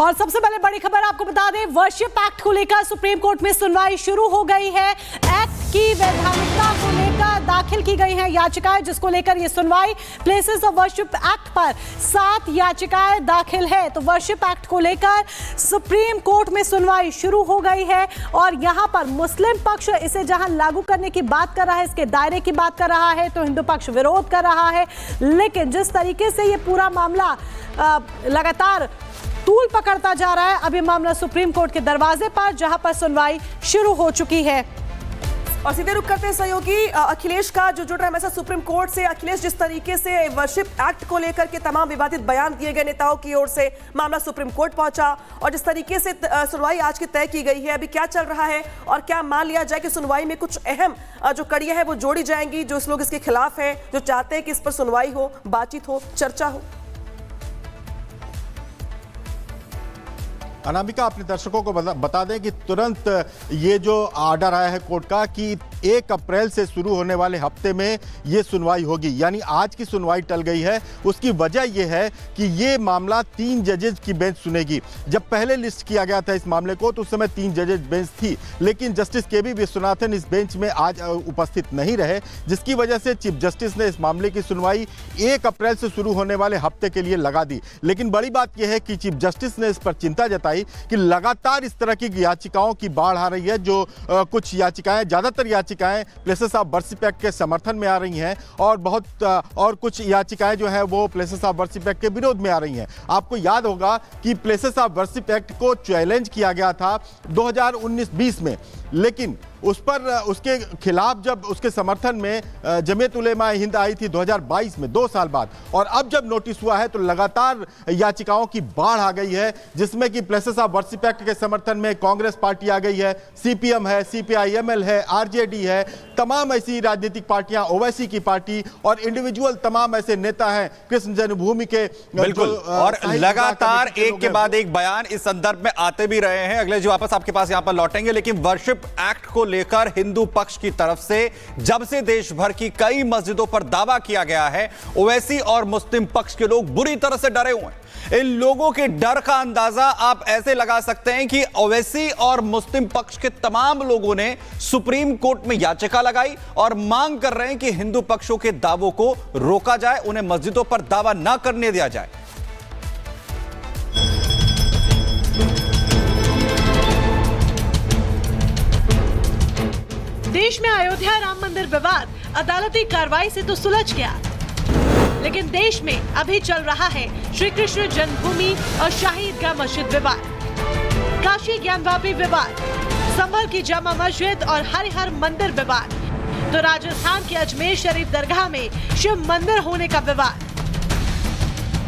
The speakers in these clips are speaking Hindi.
और सबसे पहले बड़ी खबर आपको बता दें, वर्शिप एक्ट को लेकर सुप्रीम कोर्ट में सुनवाई शुरू हो गई है। एक्ट की वैधानिकता को लेकर दाखिल की गई हैं याचिकाएं, जिसको लेकर ये सुनवाई प्लेसेस ऑफ वर्शिप एक्ट पर 7 याचिकाएं दाखिल है। तो वर्शिप एक्ट को लेकर सुप्रीम कोर्ट में सुनवाई शुरू हो गई है और यहां पर मुस्लिम पक्ष इसे जहां लागू करने की बात कर रहा है, इसके दायरे की बात कर रहा है, तो हिंदू पक्ष विरोध कर रहा है। लेकिन जिस तरीके से ये पूरा मामला लगातार तूल पकड़ता जा रहा है, अभी मामला सुप्रीम कोर्ट के दरवाजे पर, जहां पर सुनवाई शुरू हो चुकी है। और सीधे रुक करते हैं सहयोगी अखिलेश का जो जुड़ रहा है मैसेज सुप्रीम कोर्ट से। अखिलेश, जिस तरीके से वर्शिप एक्ट को लेकर के तमाम विवादित बयान दिए गए नेताओं की ओर से मामला सुप्रीम कोर्ट पहुंचा और जिस तरीके से सुनवाई आज की तय की गई है, अभी क्या चल रहा है और क्या मान लिया जाए कि सुनवाई में कुछ अहम जो कड़ियां हैं वो जोड़ी जाएंगी, जो लोग इसके खिलाफ हैं, जो चाहते हैं कि इस पर सुनवाई हो, बातचीत हो, चर्चा हो? अनामिका, अपने दर्शकों को बता दें कि तुरंत ये जो ऑर्डर आया है कोर्ट का कि 1 अप्रैल से शुरू होने वाले हफ्ते में ये सुनवाई होगी, यानी आज की सुनवाई टल गई है। उसकी वजह ये है कि ये मामला 3 जजेज की बेंच सुनेगी। जब पहले लिस्ट किया गया था इस मामले को तो उस समय 3 जजेज बेंच थी, लेकिन जस्टिस के.वी. विश्वनाथन इस बेंच में आज उपस्थित नहीं रहे, जिसकी वजह से चीफ जस्टिस ने इस मामले की सुनवाई 1 अप्रैल से शुरू होने वाले हफ्ते के लिए लगा दी। लेकिन बड़ी बात यह है कि चीफ जस्टिस ने इस पर चिंता जताई कि लगातार इस तरह की याचिकाओं की बाढ़ आ रही है, जो कुछ याचिकाएं, ज्यादातर याचिकाएं प्लेसेस ऑफ वर्शिप एक्ट के समर्थन में आ रही हैं और कुछ याचिकाएं जो है वो प्लेसेस ऑफ वर्शिप एक्ट के विरोध में आ रही हैं। आपको याद होगा कि प्लेसेस ऑफ वर्शिप एक्ट को चैलेंज किया गया था 2019-20 में, लेकिन उस पर उसके खिलाफ जब उसके समर्थन में जमीयत उलेमा हिंद आई थी 2022 में, 2 साल बाद, और अब जब नोटिस हुआ है तो लगातार याचिकाओं की बाढ़ आ गई है, जिसमें कि प्लेसेस ऑफ वर्शिप एक्ट के समर्थन में कांग्रेस पार्टी आ गई है, सीपीएम है, सीपीआईएमएल है, आरजेडी है, तमाम ऐसी राजनीतिक पार्टियां, ओवैसी की पार्टी और इंडिविजुअल तमाम ऐसे नेता हैं कृष्ण जन्मभूमि के। बिल्कुल, और लगातार एक के बाद एक बयान इस संदर्भ में आते भी रहे हैं। अगले जो वापस आपके पास यहां पर लौटेंगे, लेकिन वर्शिप एक्ट को लेकर हिंदू पक्ष की तरफ से जब से देश भर की कई मस्जिदों पर दावा किया गया है, ओवैसी और मुस्लिम पक्ष के लोग बुरी तरह से डरे हुए हैं। इन लोगों के डर का अंदाजा आप ऐसे लगा सकते हैं कि ओवैसी और मुस्लिम पक्ष के तमाम लोगों ने सुप्रीम कोर्ट में याचिका लगाई और मांग कर रहे हैं कि हिंदू पक्षों के दावों को रोका जाए, उन्हें मस्जिदों पर दावा ना करने दिया जाए। देश में अयोध्या राम मंदिर विवाद अदालती कार्रवाई से तो सुलझ गया, लेकिन देश में अभी चल रहा है श्री कृष्ण जन्मभूमि और शाही ईदगाह मस्जिद विवाद, काशी ज्ञानवापी विवाद, संभल की जामा मस्जिद और हरिहर मंदिर विवाद, तो राजस्थान के अजमेर शरीफ दरगाह में शिव मंदिर होने का विवाद।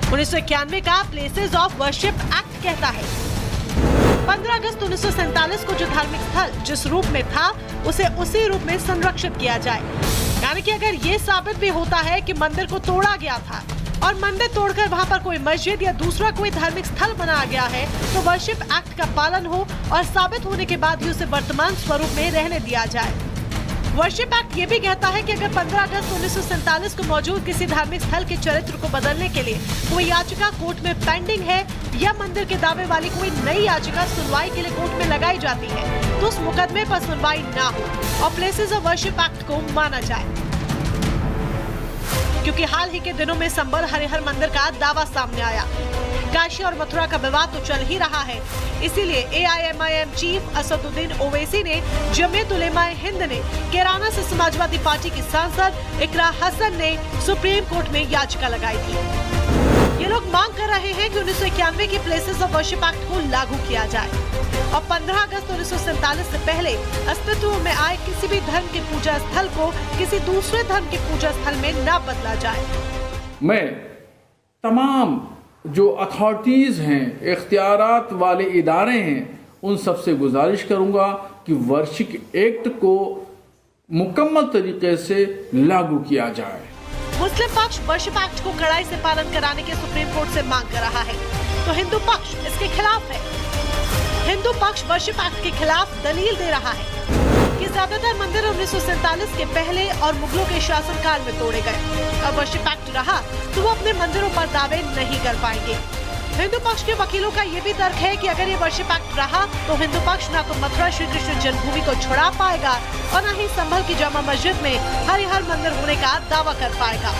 1991 का प्लेसेस ऑफ वर्शिप एक्ट कहता है 15 अगस्त 1947 को जो धार्मिक स्थल जिस रूप में था उसे उसी रूप में संरक्षित किया जाए। यानी कि अगर ये साबित भी होता है कि मंदिर को तोड़ा गया था और मंदिर तोड़कर वहां पर कोई मस्जिद या दूसरा कोई धार्मिक स्थल बनाया गया है, तो वर्शिप एक्ट का पालन हो और साबित होने के बाद ही उसे वर्तमान स्वरूप में रहने दिया जाए। वर्शिप एक्ट ये भी कहता है कि अगर 15 अगस्त 1947 को मौजूद किसी धार्मिक स्थल के चरित्र को बदलने के लिए कोई याचिका कोर्ट में पेंडिंग है या मंदिर के दावे वाली कोई नई याचिका सुनवाई के लिए कोर्ट में लगाई जाती है, तो उस मुकदमे पर सुनवाई ना हो और प्लेसेस ऑफ वर्शिप एक्ट को माना जाए। क्योंकि हाल ही के दिनों में संभल हरिहर मंदिर का दावा सामने आया, काशी और मथुरा का विवाद तो चल ही रहा है, इसीलिए एआईएमआईएम चीफ असदुद्दीन ओवैसी ने, जमीयत उलेमा हिंद ने, कैराना से समाजवादी पार्टी की सांसद इकरा हसन ने सुप्रीम कोर्ट में याचिका लगाई थी। ये लोग मांग कर रहे हैं कि 1991 के प्लेसेस ऑफ वर्शिप एक्ट को लागू किया जाए और 15 अगस्त 1947 से पहले अस्तित्व में आए किसी भी धर्म के पूजा स्थल को किसी दूसरे धर्म के पूजा स्थल में न बदला जाए। मैं तमाम जो अथॉरिटीज़ हैं, इख्तियारात वाले इदारे हैं, उन सबसे गुजारिश करूंगा कि वर्शिप एक्ट को मुकम्मल तरीके से लागू किया जाए। मुस्लिम पक्ष वर्शिप एक्ट को कड़ाई से पालन कराने की सुप्रीम कोर्ट से मांग कर रहा है, तो हिंदू पक्ष इसके खिलाफ है। हिंदू पक्ष वर्शिप एक्ट के खिलाफ दलील दे रहा है कि ज्यादातर मंदिर 1947 के पहले और मुगलों के शासनकाल में तोड़े गए। अब वर्शिप एक्ट रहा तो वो अपने मंदिरों पर दावे नहीं कर पाएंगे। हिंदू पक्ष के वकीलों का ये भी तर्क है कि अगर ये वर्शिप एक्ट रहा तो हिंदू पक्ष न तो मथुरा श्री कृष्ण जन्मभूमि को छुड़ा पाएगा और न ही संभल की जामा मस्जिद में हरिहर मंदिर होने का दावा कर पाएगा।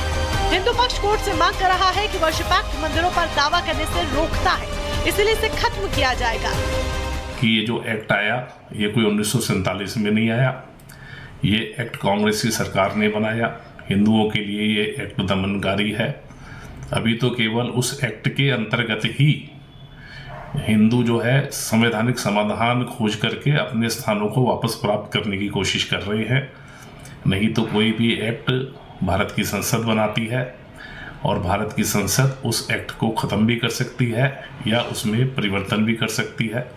हिंदू पक्ष कोर्ट से मांग कर रहा है कि वर्शिप एक्ट मंदिरों पर दावा करने से रोकता है, इसलिए इसे खत्म किया जाएगा। कि ये जो एक्ट आया ये कोई 1947 में नहीं आया, ये एक्ट कांग्रेस की सरकार ने बनाया। हिंदुओं के लिए ये एक्ट दमनकारी है। अभी तो केवल उस एक्ट के अंतर्गत ही हिंदू जो है संवैधानिक समाधान खोज करके अपने स्थानों को वापस प्राप्त करने की कोशिश कर रहे हैं। नहीं तो कोई भी एक्ट भारत की संसद बनाती है और भारत की संसद उस एक्ट को खत्म भी कर सकती है या उसमें परिवर्तन भी कर सकती है।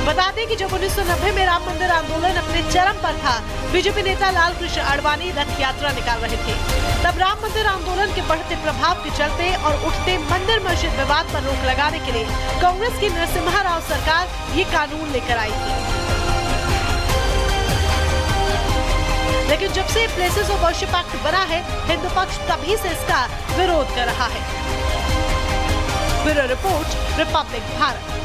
बता दें कि जब 1990 में राम मंदिर आंदोलन अपने चरम पर था, बीजेपी नेता लाल कृष्ण आडवाणी रथ यात्रा निकाल रहे थे। तब राम मंदिर आंदोलन के बढ़ते प्रभाव के चलते और उठते मंदिर मस्जिद विवाद पर रोक लगाने के लिए कांग्रेस की नरसिम्हा राव सरकार ये कानून लेकर आई थी। लेकिन जब से प्लेसेस ऑफ वर्शिप एक्ट बना है, हिंदू पक्ष तभी से इसका विरोध कर रहा है। Bureau report, Republic Bharat.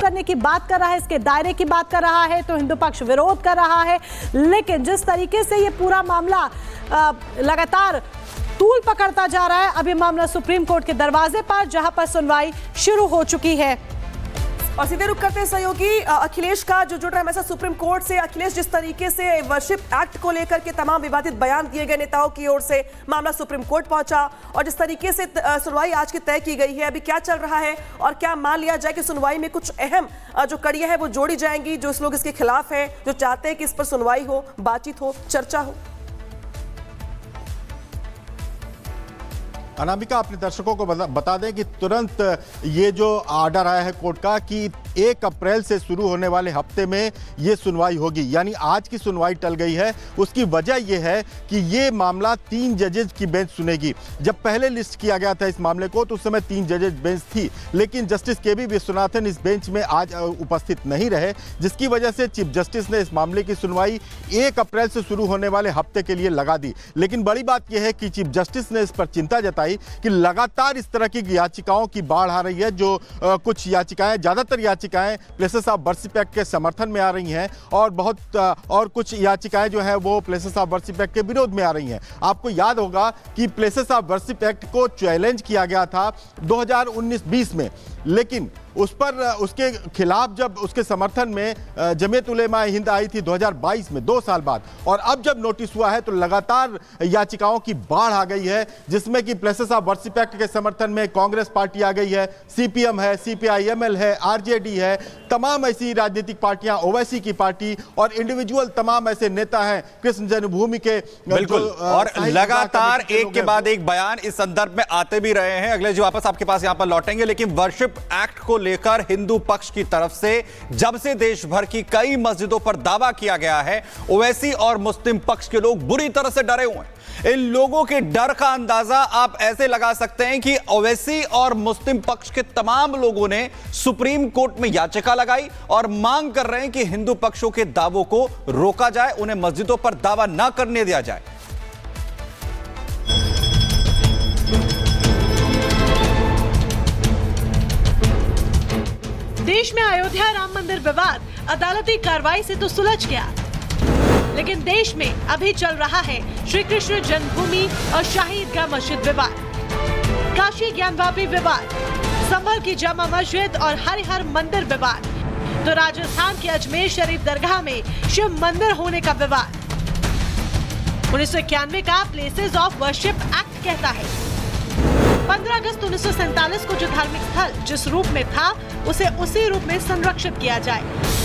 करने की बात कर रहा है, इसके दायरे की बात कर रहा है तो हिंदू पक्ष विरोध कर रहा है। लेकिन जिस तरीके से ये पूरा मामला लगातार तूल पकड़ता जा रहा है, अभी मामला सुप्रीम कोर्ट के दरवाजे पर, जहां पर सुनवाई शुरू हो चुकी है। और सीधे रुक करते हैं सहयोगी अखिलेश का जो जुड़ रहा है हमारे साथ सुप्रीम कोर्ट से। अखिलेश, जिस तरीके से वर्शिप एक्ट को लेकर के तमाम विवादित बयान दिए गए नेताओं की ओर से, मामला सुप्रीम कोर्ट पहुंचा और जिस तरीके से सुनवाई आज की तय की गई है, अभी क्या चल रहा है और क्या मान लिया जाए कि सुनवाई में कुछ अहम जो कड़ियां हैं वो जोड़ी जाएंगी, जो लोग इसके खिलाफ हैं, जो चाहते हैं कि इस पर सुनवाई हो, बातचीत हो, चर्चा हो? अनामिका, अपने दर्शकों को बता दें कि तुरंत ये जो ऑर्डर आया है कोर्ट का कि 1 अप्रैल से शुरू होने वाले हफ्ते में ये सुनवाई होगी, यानी आज की सुनवाई टल गई है। उसकी वजह ये है कि ये मामला 3 जजेज की बेंच सुनेगी। जब पहले लिस्ट किया गया था इस मामले को तो उस समय 3 जजेज बेंच थी, लेकिन जस्टिस के.बी. विश्वनाथन इस बेंच में आज उपस्थित नहीं रहे, जिसकी वजह से चीफ जस्टिस ने इस मामले की सुनवाई 1 अप्रैल से शुरू होने वाले हफ्ते के लिए लगा दी। लेकिन बड़ी बात यह है कि चीफ जस्टिस ने इस पर चिंता जताई कि लगातार इस तरह की याचिकाओं की बाढ़ आ रही है, जो कुछ याचिकाएं, ज्यादातर याचिकाएं प्लेसेस ऑफ वर्शिप एक्ट के समर्थन में आ रही हैं और कुछ याचिकाएं जो है वो प्लेसेस ऑफ वर्शिप एक्ट के विरोध में आ रही हैं। आपको याद होगा कि प्लेसेस ऑफ वर्शिप एक्ट को चैलेंज किया गया था 2019-20 में, लेकिन उस पर उसके खिलाफ जब उसके समर्थन में जमीयत उलेमा हिंद आई थी 2022 में, 2 साल बाद, और अब जब नोटिस हुआ है तो लगातार याचिकाओं की बाढ़ आ गई है, जिसमें कि प्लेसेस ऑफ वर्शिप एक्ट के समर्थन में कांग्रेस पार्टी आ गई है, सीपीएम है, सीपीआईएमएल है, आरजेडी है, तमाम ऐसी राजनीतिक पार्टियां, ओवैसी की पार्टी और इंडिविजुअल तमाम ऐसे नेता हैं कृष्ण जन्मभूमि के। बिल्कुल, और लगातार एक के बाद एक बयान इस संदर्भ में आते भी रहे हैं। अगले जी वापस आपके पास यहां पर लौटेंगे, लेकिन वर्शिप एक्ट को लेकर हिंदू पक्ष की तरफ से जब से देश भर की कई मस्जिदों पर दावा किया गया है, ओवैसी और मुस्लिम पक्ष के लोग बुरी तरह से डरे हुए हैं। इन लोगों के डर का अंदाजा आप ऐसे लगा सकते हैं कि ओवैसी और मुस्लिम पक्ष के तमाम लोगों ने सुप्रीम कोर्ट में याचिका लगाई और मांग कर रहे हैं कि हिंदू पक्षों के दावों को रोका जाए, उन्हें मस्जिदों पर दावा ना करने दिया जाए। देश में अयोध्या राम मंदिर विवाद अदालती कार्रवाई से तो सुलझ गया, लेकिन देश में अभी चल रहा है श्री कृष्ण जन्मभूमि और शाही ईदगाह मस्जिद विवाद, काशी ज्ञानवापी विवाद, संभल की जामा मस्जिद और हरिहर मंदिर विवाद, तो राजस्थान के अजमेर शरीफ दरगाह में शिव मंदिर होने का विवाद। 1991 का प्लेसेस ऑफ वर्शिप एक्ट कहता है 15 अगस्त 1947 को जो धार्मिक स्थल जिस रूप में था उसे उसी रूप में संरक्षित किया जाए।